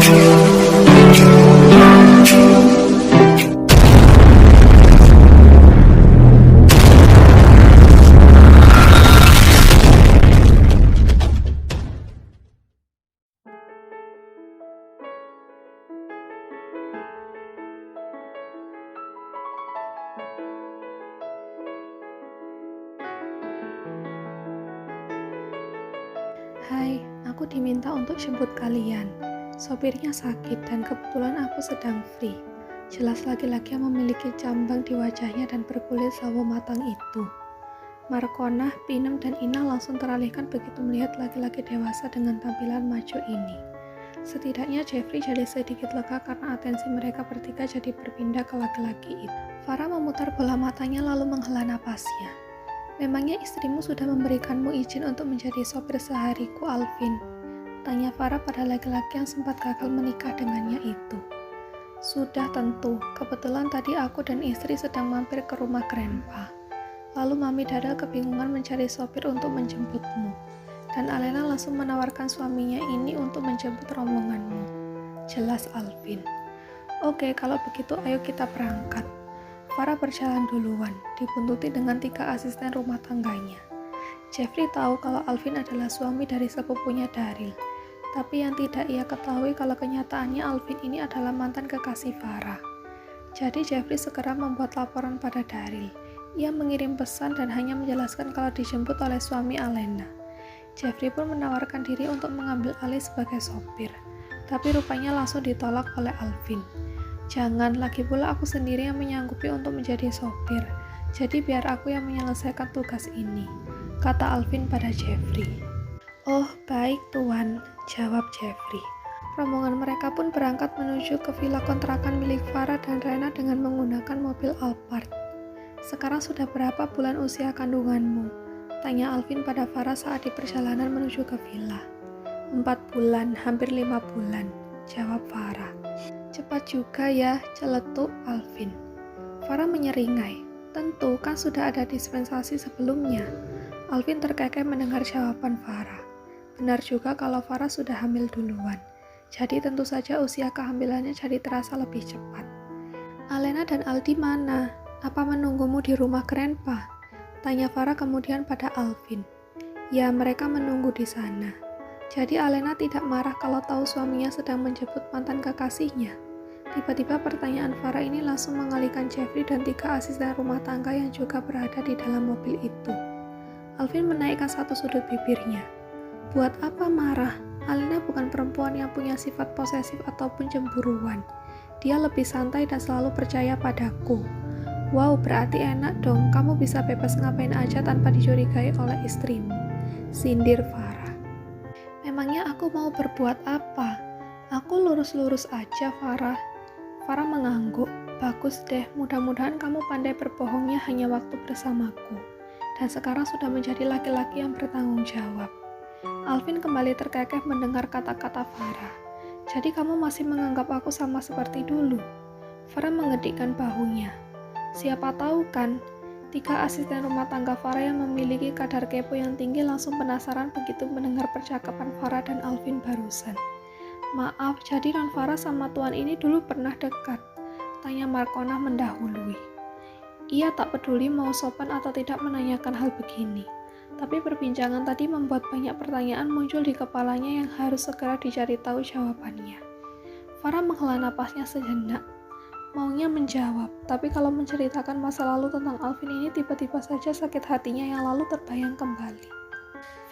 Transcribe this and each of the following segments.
Hai, aku diminta untuk jemput kalian. Sopirnya sakit dan kebetulan aku sedang free. Jelas laki-laki yang memiliki cambang di wajahnya dan berkulit sawo matang itu. Markonah, Pinem, dan Ina langsung teralihkan begitu melihat laki-laki dewasa dengan tampilan macho ini. Setidaknya Jeffrey jadi sedikit lega karena atensi mereka bertiga jadi berpindah ke laki-laki itu. Farah memutar bola matanya lalu menghela napasnya. Memangnya istrimu sudah memberikanmu izin untuk menjadi sopir sehariku, Alvin? Tanya Farah pada laki-laki yang sempat gagal menikah dengannya itu. Sudah tentu, kebetulan tadi aku dan istri sedang mampir ke rumah Grandpa. Lalu Mami Dadal kebingungan mencari sopir untuk menjemputmu. Dan Alena langsung menawarkan suaminya ini untuk menjemput rombonganmu. Jelas Alvin. Oke, kalau begitu ayo kita berangkat. Farah berjalan duluan, dibuntuti dengan 3 asisten rumah tangganya. Jeffrey tahu kalau Alvin adalah suami dari sepupunya Daryl, tapi yang tidak ia ketahui kalau kenyataannya Alvin ini adalah mantan kekasih Farah. Jadi Jeffrey segera membuat laporan pada Daryl. Ia mengirim pesan dan hanya menjelaskan kalau dijemput oleh suami Alena. Jeffrey pun menawarkan diri untuk mengambil alih sebagai sopir, tapi rupanya langsung ditolak oleh Alvin. Jangan, lagi pula aku sendiri yang menyanggupi untuk menjadi sopir. Jadi biar aku yang menyelesaikan tugas ini, kata Alvin pada Jeffrey. Oh, baik Tuan, jawab Jeffrey. Rombongan mereka pun berangkat menuju ke villa kontrakan milik Farah dan Rena dengan menggunakan mobil Alphard. Sekarang sudah berapa bulan usia kandunganmu? Tanya Alvin pada Farah saat di perjalanan menuju ke villa. 4 bulan, hampir 5 bulan, jawab Farah. Cepat juga ya, celetuk Alvin. Farah menyeringai. Tentu, kan sudah ada dispensasi sebelumnya. Alvin terkekeh mendengar jawaban Farah. Benar juga kalau Farah sudah hamil duluan. Jadi tentu saja usia kehamilannya jadi terasa lebih cepat. Alena dan Aldi mana? Apa menunggumu di rumah Grandpa? Tanya Farah kemudian pada Alvin. Ya, mereka menunggu di sana. Jadi Alena tidak marah kalau tahu suaminya sedang menjemput mantan kekasihnya. Tiba-tiba pertanyaan Farah ini langsung mengalihkan Jeffrey dan 3 asisten rumah tangga yang juga berada di dalam mobil itu. Alvin menaikkan satu sudut bibirnya. Buat apa marah? Alena bukan perempuan yang punya sifat posesif ataupun cemburuan. Dia lebih santai dan selalu percaya padaku. Wow, berarti enak dong, kamu bisa bebas ngapain aja tanpa dicurigai oleh istrimu, sindir Farah. Memangnya aku mau berbuat apa? Aku lurus-lurus aja, Farah. Farah mengangguk. Bagus deh, mudah-mudahan kamu pandai berbohongnya hanya waktu bersamaku. Dan sekarang sudah menjadi laki-laki yang bertanggung jawab. Alvin kembali terkekeh mendengar kata-kata Farah. Jadi kamu masih menganggap aku sama seperti dulu? Farah mengedikkan bahunya. Siapa tahu kan? 3 asisten rumah tangga Farah yang memiliki kadar kepo yang tinggi langsung penasaran begitu mendengar percakapan Farah dan Alvin barusan. Maaf, jadi non Farah sama tuan ini dulu pernah dekat? Tanya Markonah mendahului. Ia tak peduli mau sopan atau tidak menanyakan hal begini. Tapi perbincangan tadi membuat banyak pertanyaan muncul di kepalanya yang harus segera dicari tahu jawabannya. Farah menghela napasnya sejenak. Maunya menjawab, tapi kalau menceritakan masa lalu tentang Alvin ini tiba-tiba saja sakit hatinya yang lalu terbayang kembali.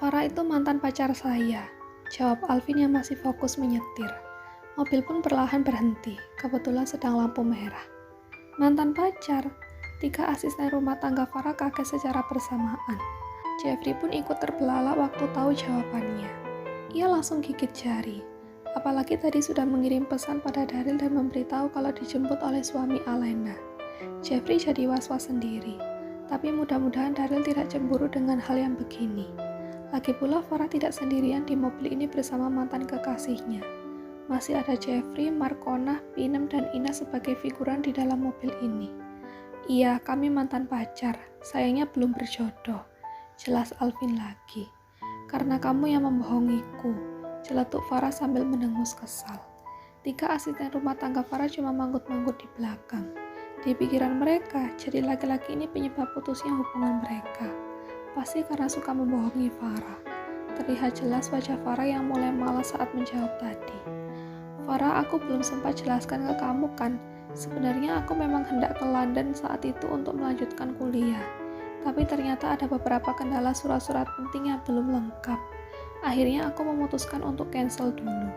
Farah itu mantan pacar saya, jawab Alvin yang masih fokus menyetir. Mobil pun perlahan berhenti, kebetulan sedang lampu merah. Mantan pacar? 3 asisten rumah tangga Farah kaget secara bersamaan. Jeffrey pun ikut terbelalak waktu tahu jawabannya. Ia langsung gigit jari. Apalagi tadi sudah mengirim pesan pada Daryl dan memberitahu kalau dijemput oleh suami Alena. Jeffrey jadi was-was sendiri. Tapi mudah-mudahan Daryl tidak cemburu dengan hal yang begini. Lagi pula Farah tidak sendirian di mobil ini bersama mantan kekasihnya. Masih ada Jeffrey, Markonah, Pinem, dan Ina sebagai figuran di dalam mobil ini. Iya, kami mantan pacar. Sayangnya belum berjodoh. Jelas Alvin lagi. Karena kamu yang membohongiku. Celetuk Farah sambil mendengus kesal. Tiga asisten rumah tangga Farah cuma manggut-manggut di belakang. Di pikiran mereka, jadi laki-laki ini penyebab putusnya hubungan mereka. Pasti karena suka membohongi Farah. Terlihat jelas wajah Farah yang mulai malas saat menjawab tadi. Farah, aku belum sempat jelaskan ke kamu kan, sebenarnya aku memang hendak ke London saat itu untuk melanjutkan kuliah. Tapi ternyata ada beberapa kendala surat-surat penting yang belum lengkap. Akhirnya aku memutuskan untuk cancel dulu.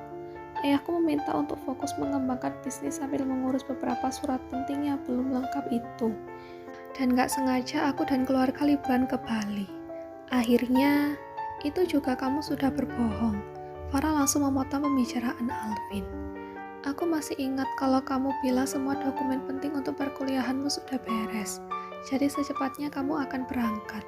Ayahku meminta untuk fokus mengembangkan bisnis sambil mengurus beberapa surat penting yang belum lengkap itu. Dan gak sengaja aku dan keluarga liburan ke Bali. Akhirnya, itu juga kamu sudah berbohong. Farah langsung memotong pembicaraan Alvin. Aku masih ingat kalau kamu bilang semua dokumen penting untuk perkuliahanmu sudah beres. Jadi secepatnya kamu akan berangkat.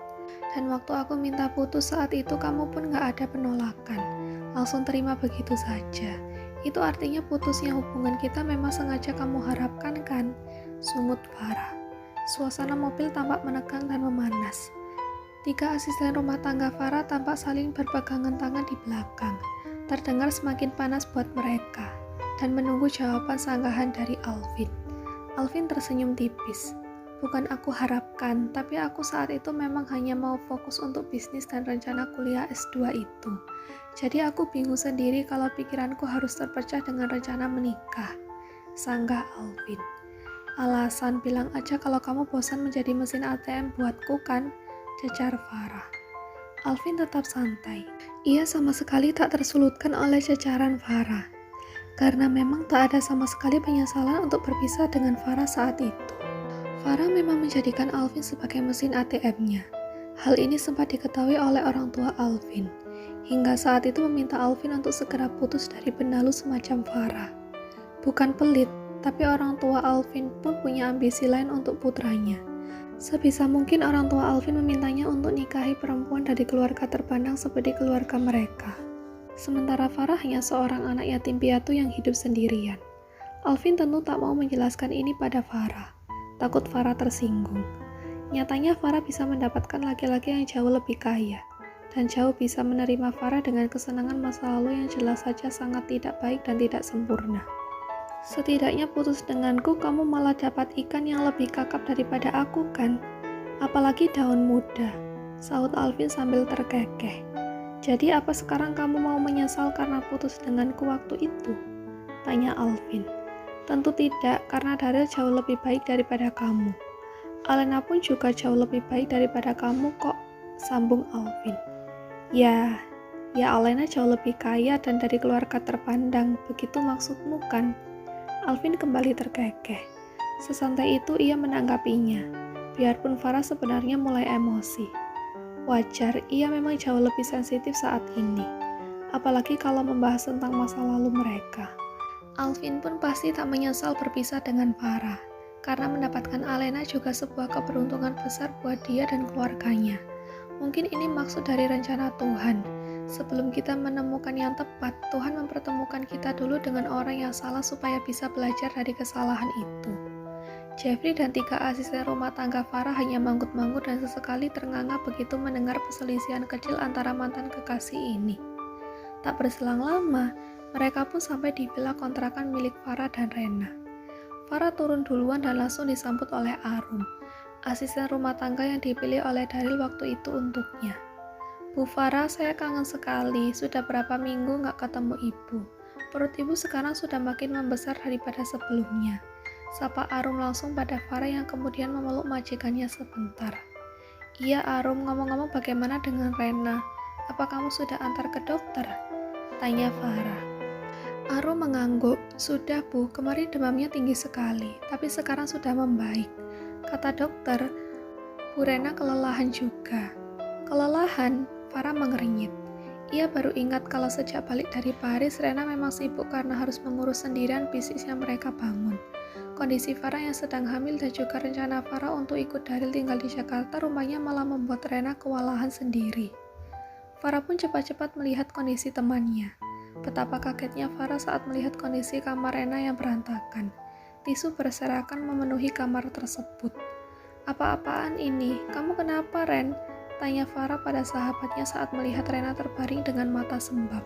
Dan waktu aku minta putus saat itu kamu pun gak ada penolakan. Langsung terima begitu saja. Itu artinya putusnya hubungan kita memang sengaja kamu harapkan kan? Sungut Farah. Suasana mobil tampak menegang dan memanas. Tiga asisten rumah tangga Farah tampak saling berpegangan tangan di belakang. Terdengar semakin panas buat mereka. Dan menunggu jawaban sanggahan dari Alvin. Alvin tersenyum tipis. Bukan aku harapkan, tapi aku saat itu memang hanya mau fokus untuk bisnis dan rencana kuliah S2 itu. Jadi aku bingung sendiri kalau pikiranku harus terpecah dengan rencana menikah. Sanggah Alvin. Alasan bilang aja kalau kamu bosan menjadi mesin ATM buatku kan, cecar Farah. Alvin tetap santai. Ia sama sekali tak tersulutkan oleh cecaran Farah. Karena memang tak ada sama sekali penyesalan untuk berpisah dengan Farah saat itu. Farah memang menjadikan Alvin sebagai mesin ATM-nya. Hal ini sempat diketahui oleh orang tua Alvin. Hingga saat itu meminta Alvin untuk segera putus dari benalu semacam Farah. Bukan pelit, tapi orang tua Alvin pun punya ambisi lain untuk putranya. Sebisa mungkin orang tua Alvin memintanya untuk nikahi perempuan dari keluarga terpandang seperti keluarga mereka. Sementara Farah hanya seorang anak yatim piatu yang hidup sendirian. Alvin tentu tak mau menjelaskan ini pada Farah. Takut Farah tersinggung. Nyatanya Farah bisa mendapatkan laki-laki yang jauh lebih kaya. Dan jauh bisa menerima Farah dengan kesenangan masa lalu yang jelas saja sangat tidak baik dan tidak sempurna. Setidaknya putus denganku kamu malah dapat ikan yang lebih kakap daripada aku kan? Apalagi daun muda, sahut Alvin sambil terkekeh. Jadi apa sekarang kamu mau menyesal karena putus denganku waktu itu? Tanya Alvin. Tentu tidak, karena Daryl jauh lebih baik daripada kamu. Alena pun juga jauh lebih baik daripada kamu kok, sambung Alvin. Ya Alena jauh lebih kaya dan dari keluarga terpandang, begitu maksudmu kan? Alvin kembali terkekeh. Sesantai itu ia menanggapinya, biarpun Farah sebenarnya mulai emosi. Wajar, ia memang jauh lebih sensitif saat ini. Apalagi kalau membahas tentang masa lalu mereka. Alvin pun pasti tak menyesal berpisah dengan Farah, karena mendapatkan Alena juga sebuah keberuntungan besar buat dia dan keluarganya. Mungkin ini maksud dari rencana Tuhan. Sebelum kita menemukan yang tepat, Tuhan mempertemukan kita dulu dengan orang yang salah supaya bisa belajar dari kesalahan itu. Jeffrey dan tiga asisten rumah tangga Farah hanya manggut-manggut dan sesekali ternganga begitu mendengar perselisihan kecil antara mantan kekasih ini. Tak berselang lama, mereka pun sampai di villa kontrakan milik Farah dan Rena. Farah turun duluan dan langsung disambut oleh Arum, asisten rumah tangga yang dipilih oleh Daryl waktu itu untuknya. Bu Farah, saya kangen sekali, sudah berapa minggu gak ketemu ibu. Perut ibu sekarang sudah makin membesar daripada sebelumnya. Sapa Arum langsung pada Farah yang kemudian memeluk majikannya sebentar. Iya Arum, ngomong-ngomong bagaimana dengan Rena? Apa kamu sudah antar ke dokter? Tanya Farah. Arum mengangguk. Sudah Bu, kemarin demamnya tinggi sekali, tapi sekarang sudah membaik. Kata dokter, Bu Rena kelelahan juga. Kelelahan? Farah mengernyit. Ia baru ingat kalau sejak balik dari Paris, Rena memang sibuk karena harus mengurus sendirian bisnis yang mereka bangun. Kondisi Farah yang sedang hamil dan juga rencana Farah untuk ikut Daryl tinggal di Jakarta rumahnya malah membuat Rena kewalahan sendiri. Farah pun cepat-cepat melihat kondisi temannya. Betapa kagetnya Farah saat melihat kondisi kamar Rena yang berantakan. Tisu berserakan memenuhi kamar tersebut. Apa-apaan ini? Kamu kenapa, Ren? Tanya Farah pada sahabatnya saat melihat Rena terbaring dengan mata sembab.